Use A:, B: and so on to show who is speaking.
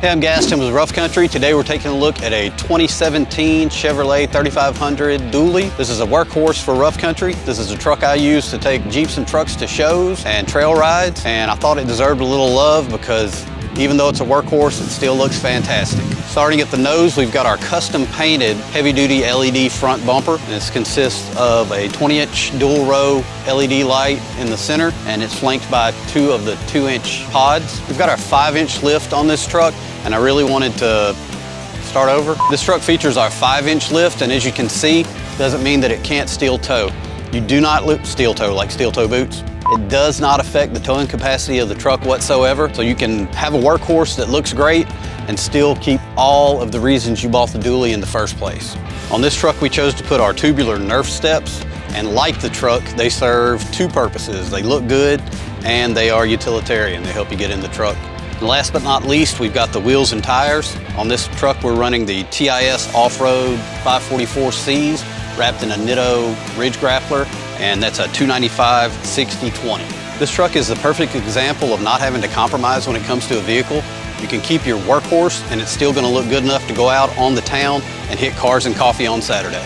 A: Hey, I'm Gaston with Rough Country. Today we're taking a look at a 2017 Chevrolet 3500 dually. This is a workhorse for Rough Country. This is a truck I use to take Jeeps and trucks to shows and trail rides, and I thought it deserved a little love because even though it's a workhorse, it still looks fantastic. Starting at the nose, we've got our custom painted heavy-duty LED front bumper. This consists of a 20-inch dual row LED light in the center, and it's flanked by two of the 2-inch pods. We've got our 5-inch lift on this truck, and I really wanted to start over. This truck features our 5-inch lift, and as you can see, doesn't mean that it can't steel tow. You do not steel tow like steel toe boots. It does not affect the towing capacity of the truck whatsoever, so you can have a workhorse that looks great and still keep all of the reasons you bought the dually in the first place. On this truck, we chose to put our tubular Nerf steps, and like the truck, they serve two purposes. They look good and they are utilitarian. They help you get in the truck. And last but not least, we've got the wheels and tires. On this truck, we're running the TIS Off-Road 544Cs wrapped in a Nitto Ridge Grappler, and that's a 295/60/20. This truck is the perfect example of not having to compromise when it comes to a vehicle. You can keep your workhorse and it's still going to look good enough to go out on the town and hit cars and coffee on Saturday.